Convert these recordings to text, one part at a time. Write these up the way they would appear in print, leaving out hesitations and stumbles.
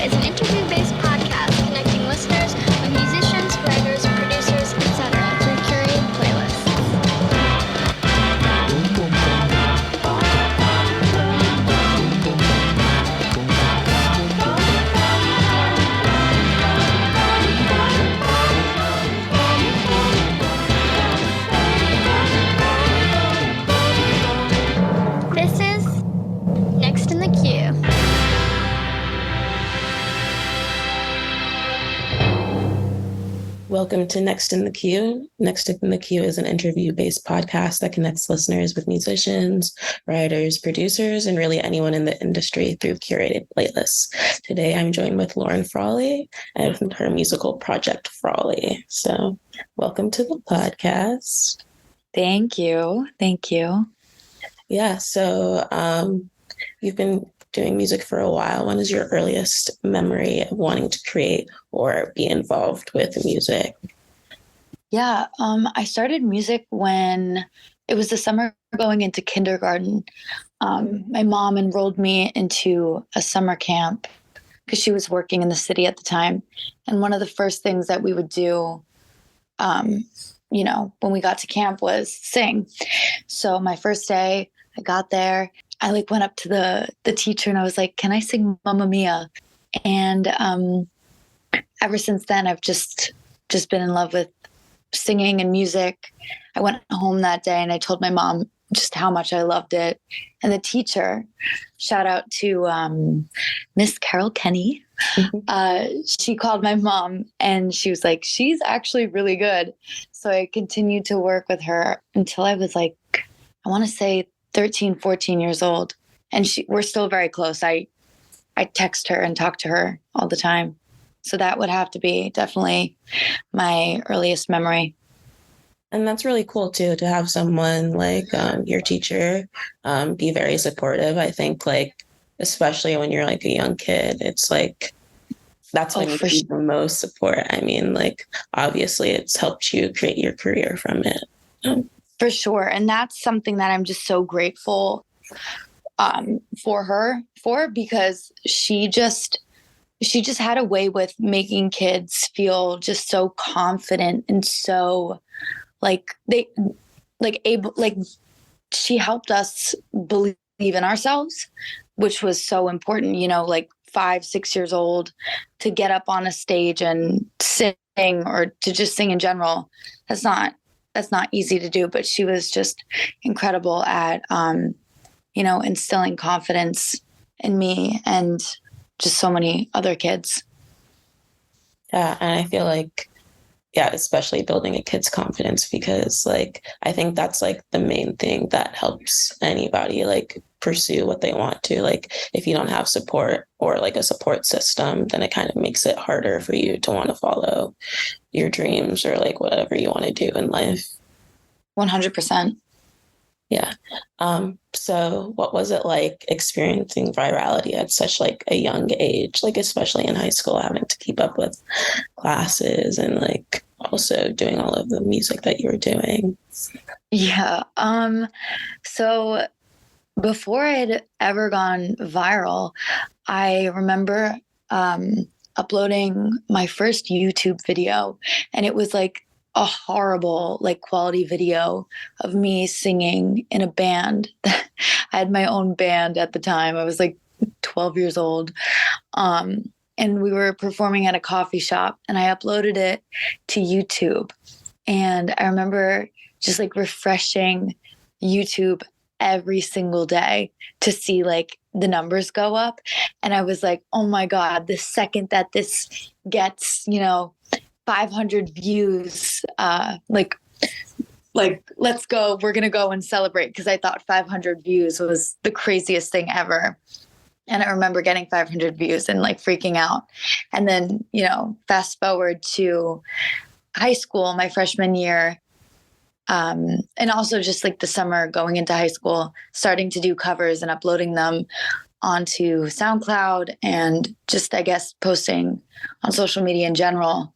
is an interview-based podcast connecting listeners with musicians, writers, producers, etc. through curated playlists. This is Next in the Queue. Welcome to Next in the Queue. Next in the Queue is an interview-based podcast that connects listeners with musicians, writers, producers, and really anyone in the industry through curated playlists. Today, I'm joined with Lauren Frawley and her musical project, Frawley. So welcome to the podcast. Thank you. Thank you. Yeah, so you've been doing music for a while. When is your earliest memory of wanting to create or be involved with music? Yeah, I started music when it was the summer going into kindergarten. My mom enrolled me into a summer camp because she was working in the city at the time. And one of the first things that we would do, when we got to camp was sing. So my first day, I got there. I went up to the teacher and I was like, "Can I sing Mamma Mia?" And ever since then, I've just been in love with singing and music. I went home that day and I told my mom just how much I loved it. And the teacher, shout out to Miss Carol Kenny, she called my mom and she was like, "She's actually really good." So I continued to work with her until I was I want to say 13, 14 years old. And we're still very close. I text her and talk to her all the time. So that would have to be definitely my earliest memory. And that's really cool, too, to have someone like your teacher be very supportive. I think, especially when you're a young kid, it's that's when you need the most support. I mean, obviously it's helped you create your career from it. For sure. And that's something that I'm just so grateful for her for, because she just had a way with making kids feel just so confident and so she helped us believe in ourselves, which was so important, 5, 6 years old, to get up on a stage and sing, or to just sing in general. That's not easy to do, but she was just incredible at, instilling confidence in me and just so many other kids. Yeah. And I feel especially building a kid's confidence, because I think that's the main thing that helps anybody pursue what they want to. If you don't have support or a support system, then it kind of makes it harder for you to want to follow your dreams or whatever you want to do in life. 100%. Yeah. So what was it like experiencing virality at such a young age, especially in high school, having to keep up with classes and also doing all of the music that you were doing? Yeah. So before I'd ever gone viral, I remember uploading my first YouTube video, and it was a horrible quality video of me singing in a band. I had my own band at the time. I was 12 years old. And we were performing at a coffee shop, and I uploaded it to YouTube. And I remember just refreshing YouTube every single day to see the numbers go up. And I was oh my God, the second that this gets, 500 views, let's go, we're going to go and celebrate. Cause I thought 500 views was the craziest thing ever. And I remember getting 500 views and freaking out. And then, fast forward to high school, my freshman year. And also just the summer going into high school, starting to do covers and uploading them onto SoundCloud and just, I guess, posting on social media in general.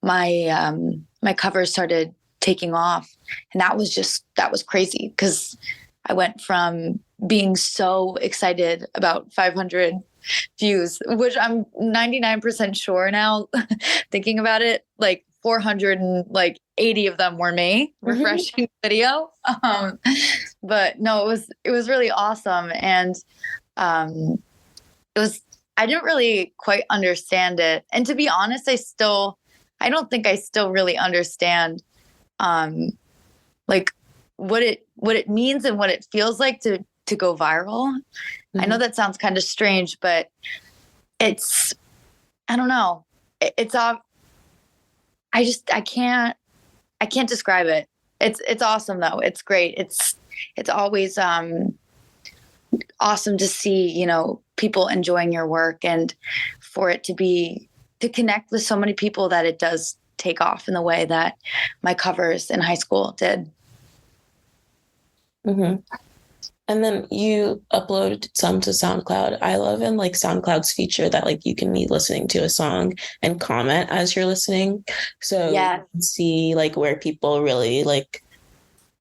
My covers started taking off, and that was crazy, because I went from being so excited about 500 views, which I'm 99% sure now, thinking about it, like 480 of them were me refreshing the video. But no, it was really awesome. And I didn't really quite understand it. And to be honest, I don't think I still really understand like what it means and what it feels like to go viral. I know that sounds kind of strange, but I don't know. It's I can't describe it. It's awesome though. It's great. It's always awesome to see, people enjoying your work, and for it to connect with so many people, that it does take off in the way that my covers in high school did. Mm-hmm. And then you upload some to SoundCloud. I love in like SoundCloud's feature that like you can be listening to a song and comment as you're listening. So you can see like where people really like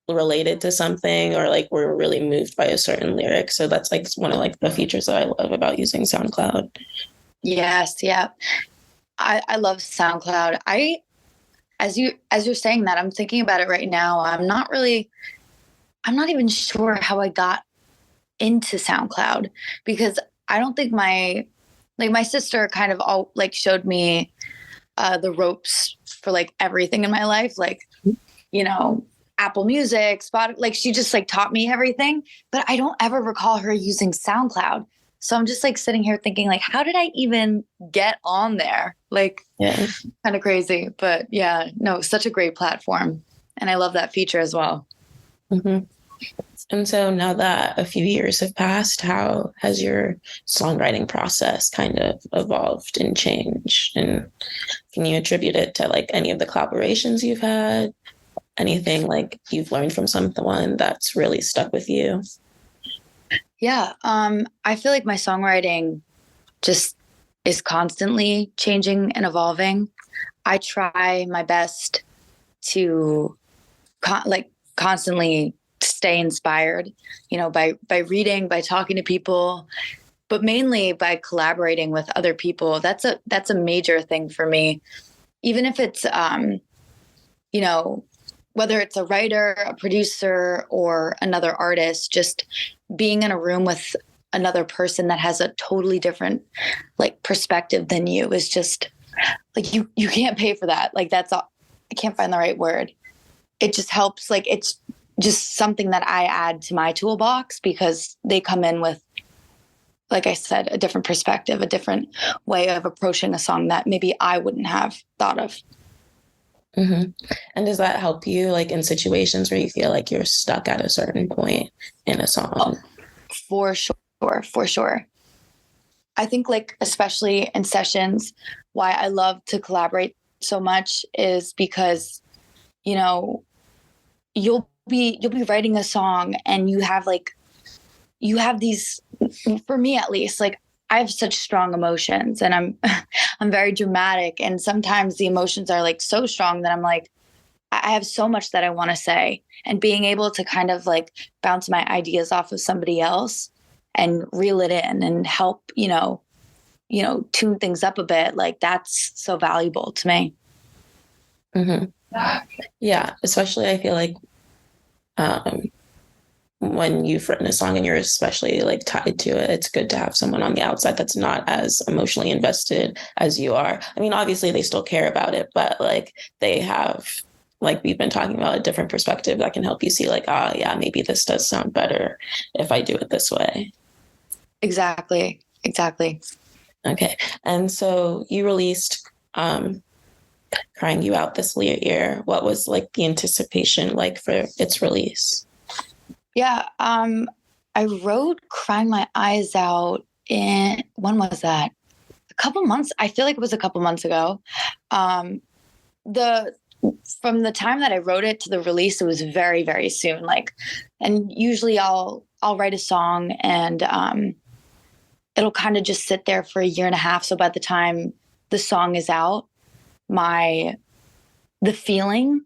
related to something, or like were really moved by a certain lyric. So that's like one of like the features that I love about using SoundCloud. Yes. Yeah. I love SoundCloud. As you're saying that, I'm thinking about it right now. I'm not even sure how I got into SoundCloud, because I don't think my sister kind of all like showed me the ropes for like everything in my life. Like, Apple Music, Spotify, like she just like taught me everything, but I don't ever recall her using SoundCloud. So I'm just like sitting here thinking like, how did I even get on there? Like, kind of crazy, but yeah, no, such a great platform. And I love that feature as well. Mm-hmm. And so now that a few years have passed, how has your songwriting process kind of evolved and changed? And can you attribute it to like any of the collaborations you've had? Anything like you've learned from someone that's really stuck with you? Yeah. I feel like my songwriting just is constantly changing and evolving. I try my best to constantly stay inspired, by reading, by talking to people, but mainly by collaborating with other people. That's a major thing for me. Even if it's, whether it's a writer, a producer, or another artist, just being in a room with another person that has a totally different like perspective than you is just like, you can't pay for that. Like that's all, I can't find the right word. It just helps. Like, it's just something that I add to my toolbox, because they come in with, like I said, a different perspective, a different way of approaching a song that maybe I wouldn't have thought of. Mm-hmm. And does that help you like in situations where you feel like you're stuck at a certain point in a song? Oh, for sure. I think like, especially in sessions, why I love to collaborate so much is because, you'll be writing a song and you have these, for me at least, like I have such strong emotions, and I'm very dramatic. And sometimes the emotions are like so strong that I'm like, I have so much that I want to say, and being able to kind of like bounce my ideas off of somebody else and reel it in and help, tune things up a bit. Like that's so valuable to me. Mm-hmm. Yeah. Especially I feel like, when you've written a song and you're especially like tied to it, it's good to have someone on the outside that's not as emotionally invested as you are. I mean, obviously they still care about it, but like they have, like we've been talking about, a different perspective that can help you see like, yeah, maybe this does sound better if I do it this way. Exactly. Okay. And so you released Crying You Out this year. What was like the anticipation like for its release? Yeah. I wrote Crying My Eyes Out when was that? A couple months. I feel like it was a couple months ago. From the time that I wrote it to the release, it was very, very soon. Like, and usually I'll write a song and, it'll kind of just sit there for a year and a half. So by the time the song is out, the feeling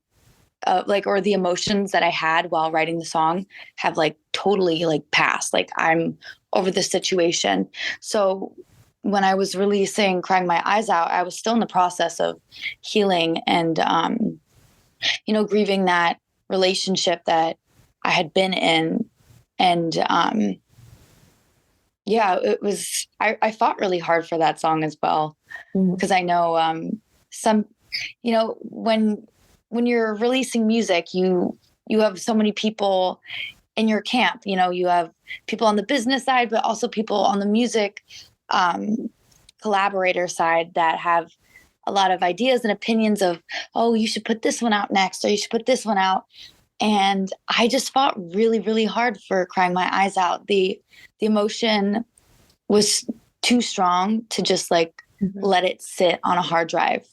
like, or the emotions that I had while writing the song have like totally like passed. Like I'm over the situation. So when I was releasing Crying My Eyes Out, I was still in the process of healing and, grieving that relationship that I had been in. And, it was, I fought really hard for that song as well. Because I know, when you're releasing music, you have so many people in your camp. You have people on the business side, but also people on the music collaborator side that have a lot of ideas and opinions of, oh, you should put this one out next, or you should put this one out. And I just fought really, really hard for Crying My Eyes Out. The emotion was too strong to just like let it sit on a hard drive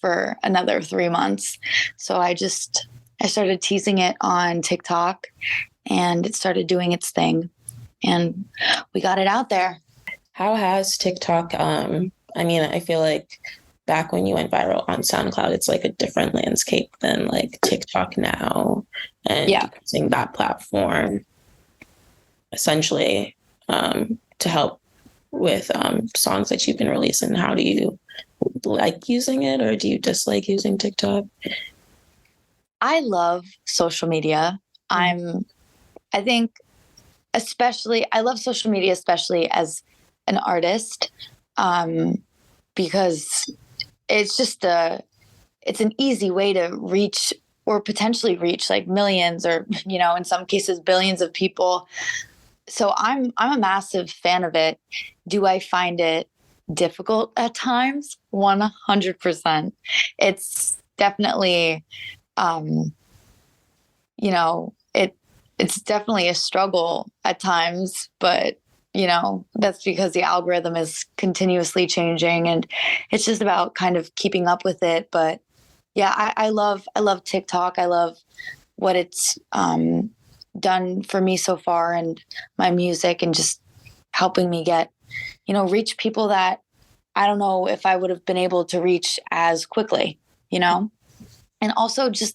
for another 3 months. So I started teasing it on TikTok, and it started doing its thing, and we got it out there. How has TikTok, I feel like back when you went viral on SoundCloud, it's like a different landscape than like TikTok now, and using that platform essentially to help with songs that you've been releasing. How do you like using it, or do you dislike using TikTok? I love social media. I love social media, especially as an artist, because it's an easy way to reach, or potentially reach, like millions, or, in some cases, billions of people. So I'm a massive fan of it. Do I find it difficult at times? 100%. It's definitely, it's definitely a struggle at times, but that's because the algorithm is continuously changing, and it's just about kind of keeping up with it. But yeah, I love TikTok. I love what it's done for me so far, and my music, and just helping me get, reach people that I don't know if I would have been able to reach as quickly, and also just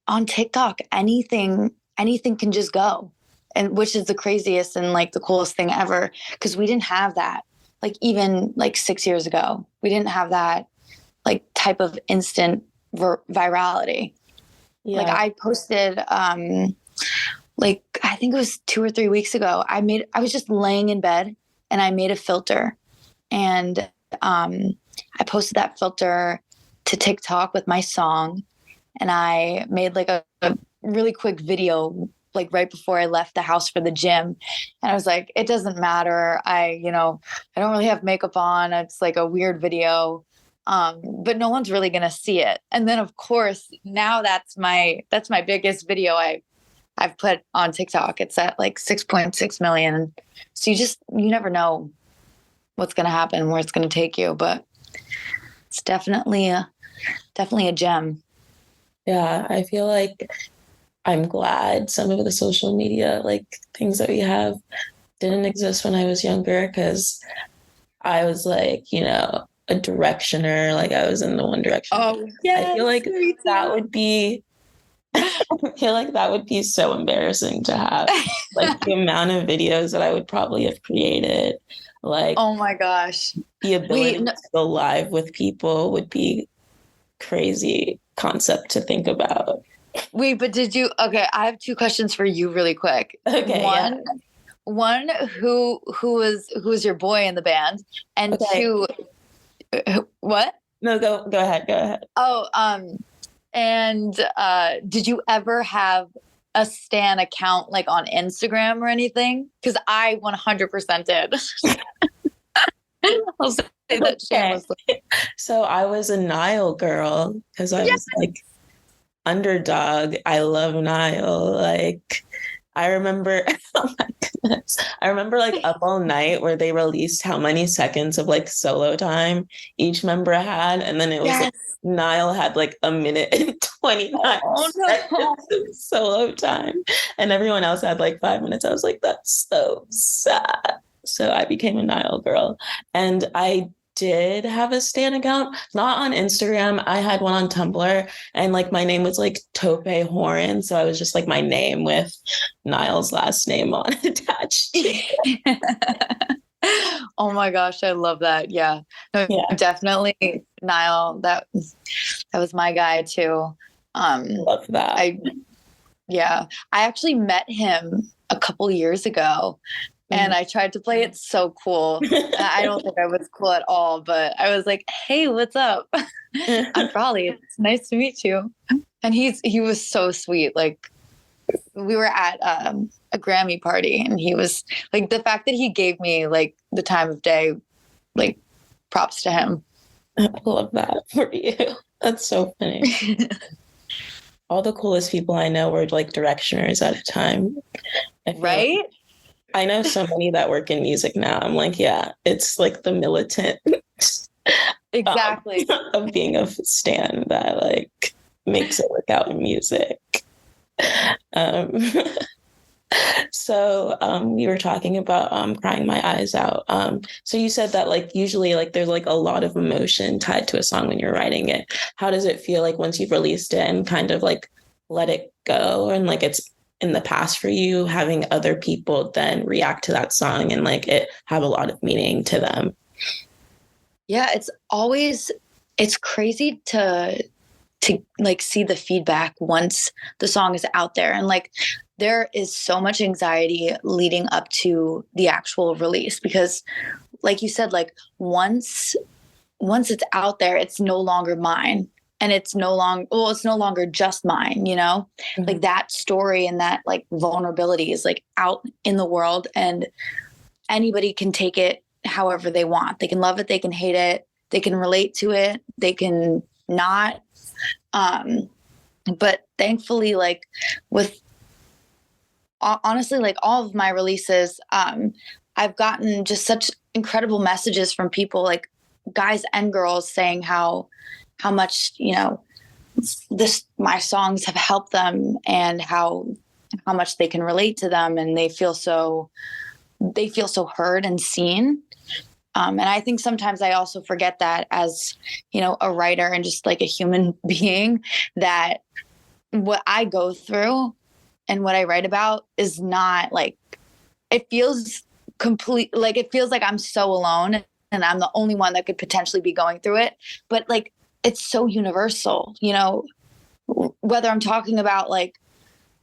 on TikTok, anything can just go. And which is the craziest and like the coolest thing ever, because we didn't have that, like even like 6 years ago, we didn't have that like type of instant virality. Yeah. Like I posted, like I think it was 2 or 3 weeks ago, I was just laying in bed and I made a filter, and I posted that filter to TikTok with my song, and I made like a really quick video like right before I left the house for the gym. And I was like, it doesn't matter. I don't really have makeup on. It's like a weird video. But no one's really going to see it. And then of course, now that's my biggest video I've put on TikTok. It's at like 6.6 million. So you never know what's going to happen, where it's going to take you, but it's definitely a gem. Yeah. I feel like I'm glad some of the social media, like things that we have, didn't exist when I was younger, because I was like, a directioner, like I was in the One Direction. Oh, yeah. I feel like that would be, so embarrassing to have, like the amount of videos that I would probably have created. Like, oh my gosh, the ability to go live with people would be crazy concept to think about. Wait, but okay, I have 2 questions for you really quick. Okay. One, who was your boy in the band? And okay. 2, what? No, go ahead. Oh, and did you ever have a Stan account like on Instagram or anything? Because I 100% did. I'll say that shamelessly. So I was a Niall girl, because I was like underdog. I love Niall. Like I remember, oh my goodness, I remember like Up All Night, where they released how many seconds of like solo time each member had, and then it was like Niall had like 1minute and 29 seconds of solo time, and everyone else had like 5 minutes. I was like, that's so sad. So I became a Niall girl, and I did have a Stan account, not on Instagram. I had one on Tumblr, and like my name was like Tope Horan. So I was just like my name with Niall's last name on attached. Oh my gosh, I love that. Yeah. No, Yeah. definitely Niall. That was my guy too. Love that. I actually met him a couple years ago, and I tried to play it so cool. I don't think I was cool at all, but I was like, "Hey, what's up? I'm Frawley. It's nice to meet you." And he was so sweet. Like, we were at a Grammy party, and he was like, the fact that he gave me like the time of day, like, props to him. I love that for you. That's so funny. All the coolest people I know were like directioners at a time. Right? I know so many that work in music now. I'm like, yeah, it's like the militant Exactly. of being a stan that like makes it work out in music. So we were talking about crying my eyes out. So you said that like usually like there's like a lot of emotion tied to a song when you're writing it. How does it feel like once you've released it and kind of like let it go and like it's in the past for you, having other people then react to that song and like it have a lot of meaning to them? Yeah, it's crazy to like see the feedback once the song is out there, and like there is so much anxiety leading up to the actual release, because like you said, like once it's out there, it's no longer mine, and it's no longer just mine, you know? Mm-hmm. Like that story and that like vulnerability is like out in the world, and anybody can take it however they want. They can love it, they can hate it, they can relate to it, they can not. But thankfully, like with honestly, like all of my releases, I've gotten just such incredible messages from people, like guys and girls, saying how much, you know, my songs have helped them, and how much they can relate to them, and they feel so heard and seen. And I think sometimes I also forget that as, you know, a writer and just like a human being, that what I go through and what I write about is not like, it feels like I'm so alone and I'm the only one that could potentially be going through it. But like, it's so universal, you know, whether I'm talking about like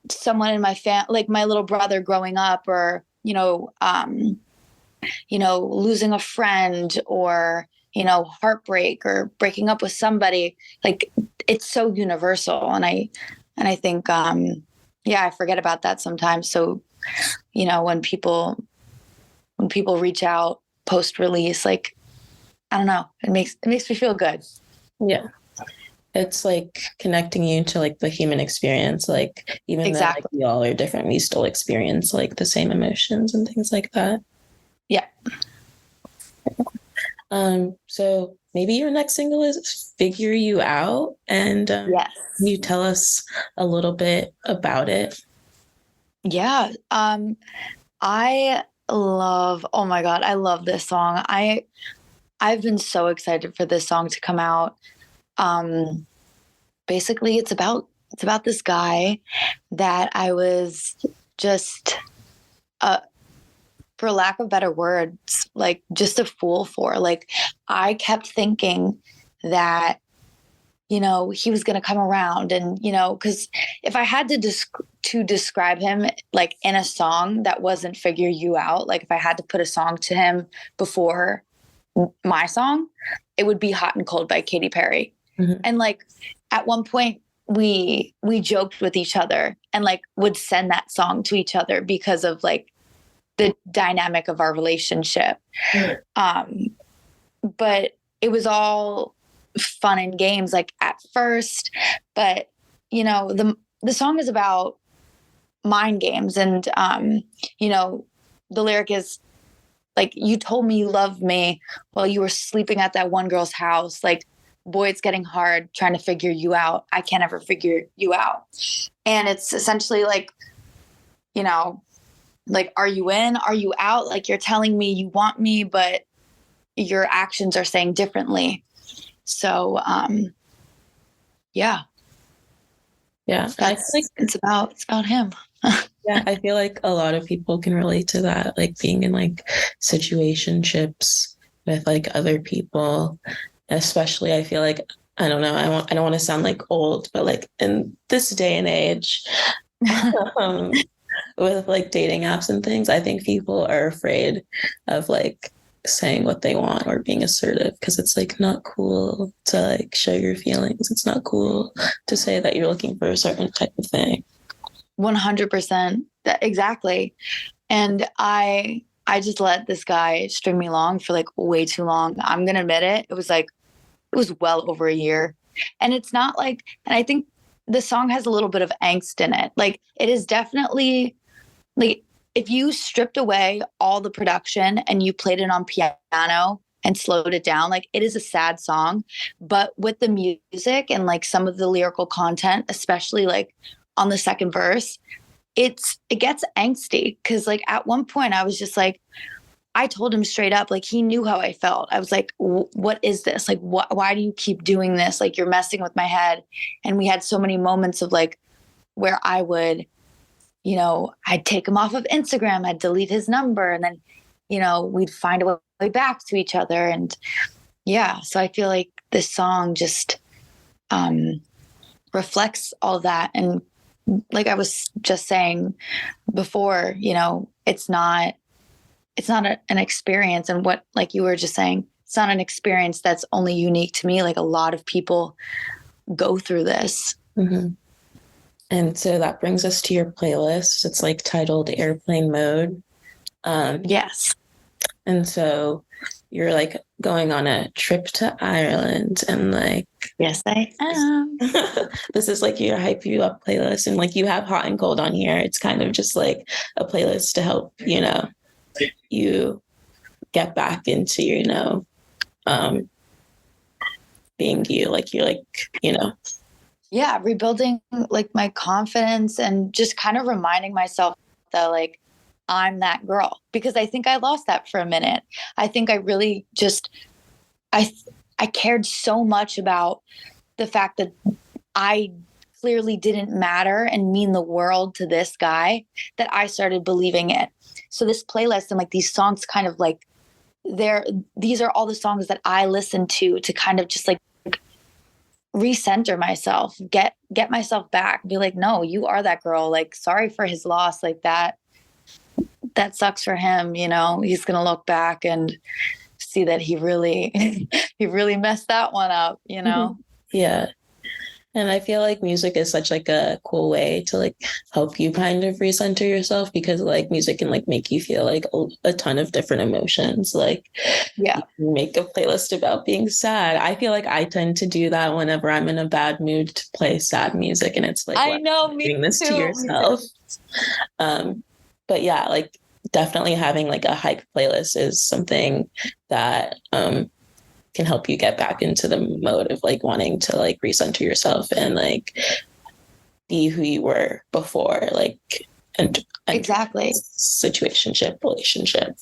someone in my family, like my little brother growing up, or, losing a friend, or, you know, heartbreak or breaking up with somebody. Like, it's so universal. And I think, I forget about that sometimes. So, you know, when people reach out post-release, like, I don't know, it makes me feel good. Yeah. It's like connecting you to like the human experience. Like, even though like, we all are different, we still experience like the same emotions and things like that. Yeah. So maybe your next single is Figure You Out, and yes. Can you tell us a little bit about it? Yeah. I love this song. I've been so excited for this song to come out. Basically it's about this guy that I was just, for lack of better words, like just a fool for. Like, I kept thinking that, you know, he was going to come around, and, you know, because if I had to describe him like in a song that wasn't Figure You Out, like if I had to put a song to him before my song, it would be Hot and Cold by Katy Perry. Mm-hmm. And like at one point we joked with each other and like would send that song to each other because of like the dynamic of our relationship. Mm-hmm. But it was all fun and games like at first, but you know, the song is about mind games, and you know, the lyric is like, you told me you loved me while you were sleeping at that one girl's house. Like, boy, it's getting hard trying to figure you out. I can't ever figure you out. And it's essentially like, you know, like, are you in? Are you out? Like, you're telling me you want me, but your actions are saying differently. So, yeah. Yeah. I feel like It's about him. yeah, I feel like a lot of people can relate to that, like being in like situationships with like other people. Especially, I feel like I don't know, I don't want to sound like old, but like in this day and age, um, with like dating apps and things, I think people are afraid of like saying what they want or being assertive because it's like not cool to like show your feelings. It's not cool to say that you're looking for a certain type of thing. 100%. Exactly. And I just let this guy string me along for like way too long. I'm going to admit it. It was well over a year. And it's not like, and I think the song has a little bit of angst in it. Like it is definitely like if you stripped away all the production and you played it on piano and slowed it down, like it is a sad song. But with the music and like some of the lyrical content, especially like on the second verse, it gets angsty. Cause like at one point I was just like, I told him straight up, like he knew how I felt. I was like, what is this? Like, why do you keep doing this? Like you're messing with my head. And we had so many moments of like where I would, I'd take him off of Instagram, I'd delete his number, and then, we'd find a way back to each other. And yeah, so I feel like this song just reflects all that. And like I was just saying before, it's not an experience. And what, like you were just saying, it's not an experience that's only unique to me. Like a lot of people go through this. Mm-hmm. And so that brings us to your playlist. It's like titled Airplane Mode. Yes. And so you're like going on a trip to Ireland and like, yes, I am. This is like your hype you up playlist. And like you have hot and cold on here. It's kind of just like a playlist to help, you get back into, being you. Like you're like, Yeah, rebuilding like my confidence and just kind of reminding myself that like I'm that girl, because I think I lost that for a minute. I think I really just I cared so much about the fact that I clearly didn't matter and mean the world to this guy that I started believing it. So this playlist and like these songs kind of like these are all the songs that I listen to kind of just like recenter myself, get myself back, be like, no, you are that girl. Like, sorry for his loss. Like that sucks for him. He's going to look back and see that he really, he really messed that one up, Yeah. And I feel like music is such like a cool way to like help you kind of recenter yourself, because like music can like make you feel like a ton of different emotions. Like yeah, you make a playlist about being sad. I feel like I tend to do that whenever I'm in a bad mood, to play sad music, and it's like, I know, me doing this too, to yourself. But yeah, like definitely having like a hype playlist is something that can help you get back into the mode of like wanting to like recenter yourself and like be who you were before, like and exactly situationship relationship.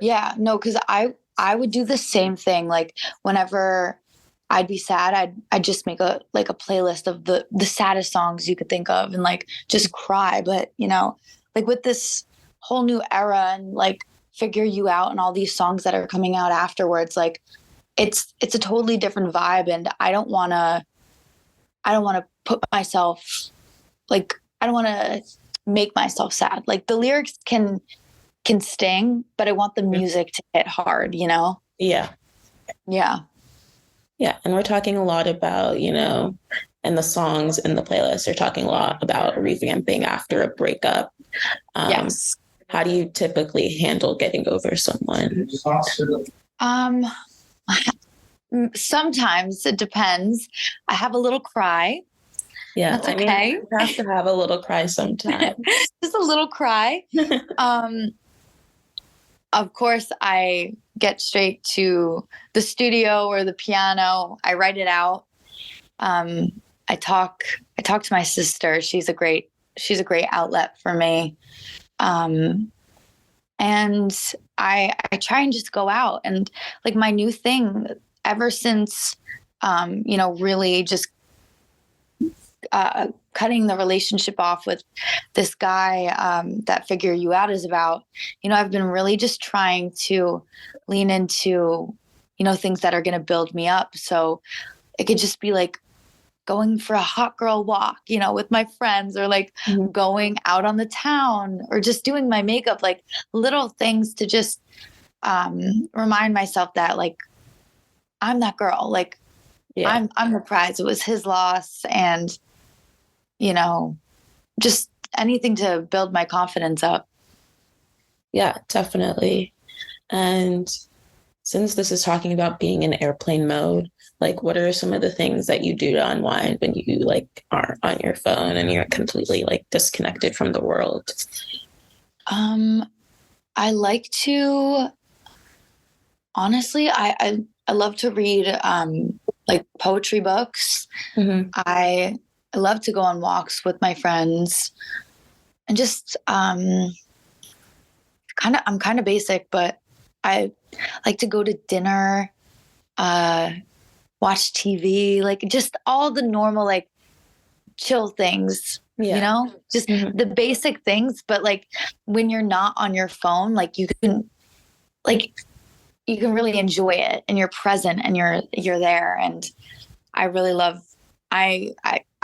Yeah, no, because I would do the same thing. Like whenever I'd be sad, I'd just make a playlist of the saddest songs you could think of and like just cry. But like with this whole new era and like Figure You Out and all these songs that are coming out afterwards, like it's a totally different vibe. And I don't want to put myself like, I don't want to make myself sad. Like the lyrics can sting, but I want the music to hit hard, Yeah. Yeah. Yeah. And we're talking a lot about, and the songs in the playlist are talking a lot about revamping after a breakup. Yes. How do you typically handle getting over someone? Sometimes it depends. I have a little cry. Yeah. That's okay. You have to have a little cry sometimes. Just a little cry. Of course, I get straight to the studio or the piano. I write it out. I talk to my sister. She's a great outlet for me. And I try and just go out, and like my new thing ever since, really just cutting the relationship off with this guy that Figure You Out is about, I've been really just trying to lean into, things that are going to build me up. So it could just be like going for a hot girl walk, with my friends, or like going out on the town, or just doing my makeup, like little things to just remind myself that like, I'm that girl. Like I'm the prize. It was his loss. And, just anything to build my confidence up. Yeah, definitely. And since this is talking about being in airplane mode, like what are some of the things that you do to unwind when you like aren't on your phone and you're completely like disconnected from the world? I like to, honestly, I love to read like poetry books. I love to go on walks with my friends, and just I'm kind of basic, but I like to go to dinner, watch TV, like just all the normal like chill things, just the basic things. But like when you're not on your phone, like you can really enjoy it, and you're present, and you're there. And I really love, I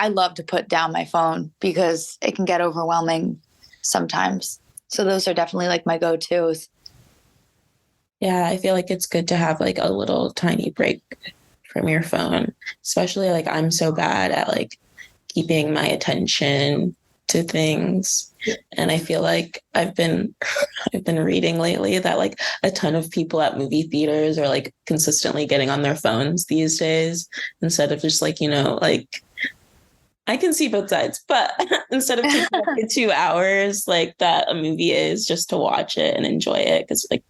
love to put down my phone because it can get overwhelming sometimes. So those are definitely like my go-tos. Yeah, I feel like it's good to have like a little tiny break from your phone, especially like I'm so bad at like keeping my attention to things. And I feel like I've been reading lately that like a ton of people at movie theaters are like consistently getting on their phones these days instead of just like, like I can see both sides, but instead of taking like 2 hours like that a movie is just to watch it and enjoy it, because like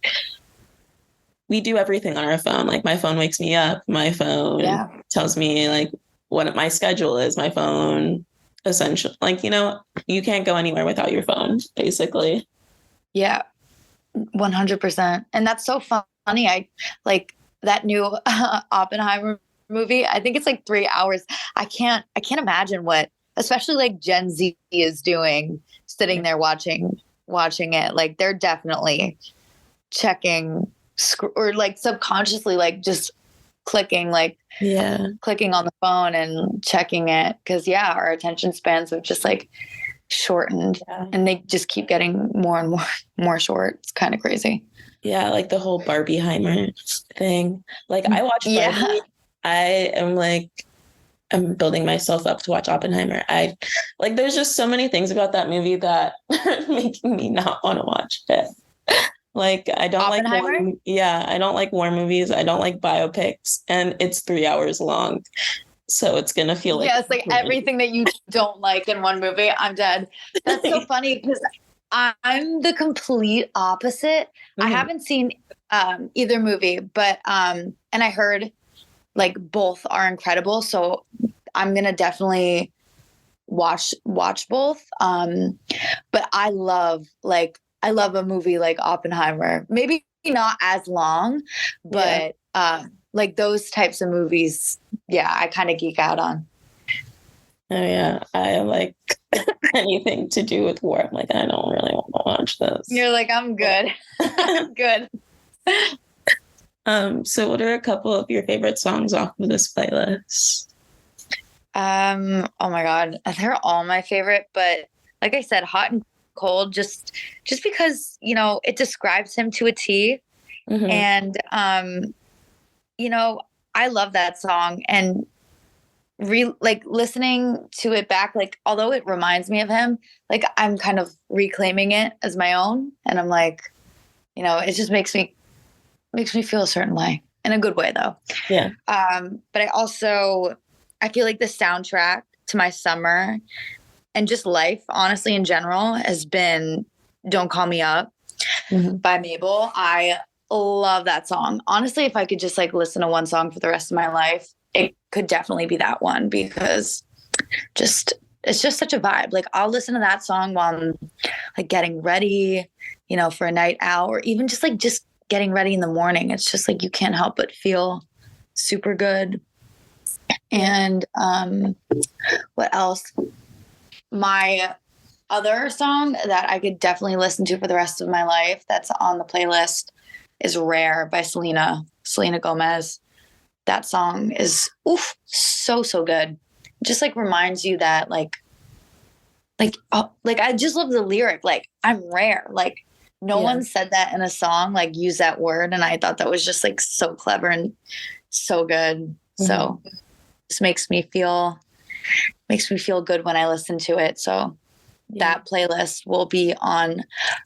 we do everything on our phone. Like my phone wakes me up, my phone tells me like what my schedule is, my phone essentially, like, you can't go anywhere without your phone, basically. Yeah, 100%. And that's so funny. I like that new Oppenheimer movie. I think it's like 3 hours. I can't imagine what, especially like Gen Z is doing, sitting there watching it. Like they're definitely checking or like subconsciously, like just clicking on the phone and checking it. Cause our attention spans have just like shortened, and they just keep getting more and more short. It's kind of crazy. Yeah. Like the whole Barbieheimer thing. Like I watched Barbie. I'm building myself up to watch Oppenheimer. There's just so many things about that movie that are making me not want to watch it. Like I don't like I don't like war movies. I don't like biopics, and it's 3 hours long. So it's gonna feel like it's like everything that you don't like in one movie. I'm dead. That's so funny because I'm the complete opposite. I haven't seen either movie, but and I heard like both are incredible. So I'm gonna definitely watch both. But I love a movie like Oppenheimer. Maybe not as long, but like those types of movies, I kind of geek out on. Oh yeah, I like anything to do with war. I'm like, I don't really want to watch this. You're like, I'm good. I'm good. So what are a couple of your favorite songs off of this playlist? Oh my God, they're all my favorite, but like I said, Hot and Cold, just because, it describes him to a T. And, I love that song, and listening to it back, like, although it reminds me of him, like I'm kind of reclaiming it as my own. And I'm like, it just makes me feel a certain way, in a good way though. Yeah. But I feel like the soundtrack to my summer and just life, honestly, in general, has been Don't Call Me Up by Mabel. I love that song. Honestly, if I could just like listen to one song for the rest of my life, it could definitely be that one, because just just such a vibe. Like I'll listen to that song while I'm like getting ready, you know, for a night out, or even just getting ready in the morning. It's just like you can't help but feel super good. And what else? My other song that I could definitely listen to for the rest of my life that's on the playlist is Rare by Selena Gomez. That song is so good. Just like reminds you that like I just love the lyric, like I'm rare. Like no one said that in a song, like use that word. And I thought that was just like so clever and so good. Mm-hmm. So this makes me feel good when I listen to it. So that playlist will be on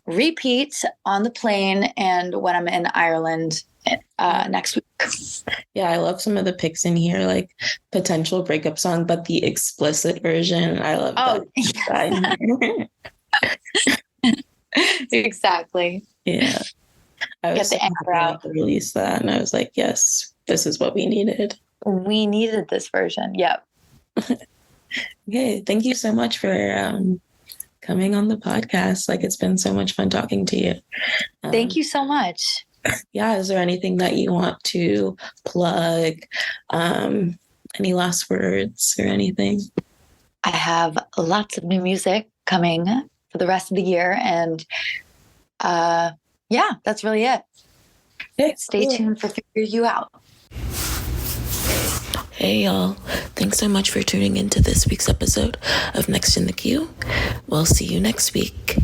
repeat on the plane and when I'm in Ireland next week. Yeah, I love some of the picks in here, like potential breakup song, but the explicit version. I love that. Exactly. Yeah. I was Get the anchor out. To release that, and I was like, yes, this is what we needed. We needed this version. Yep. Okay, thank you so much for coming on the podcast. Like, it's been so much fun talking to you. Thank you so much. Yeah, is there anything that you want to plug? Any last words or anything? I have lots of new music coming for the rest of the year, and that's really it. Okay, Stay tuned for Figure You Out. Hey y'all, thanks so much for tuning into this week's episode of Next in the Queue. We'll see you next week.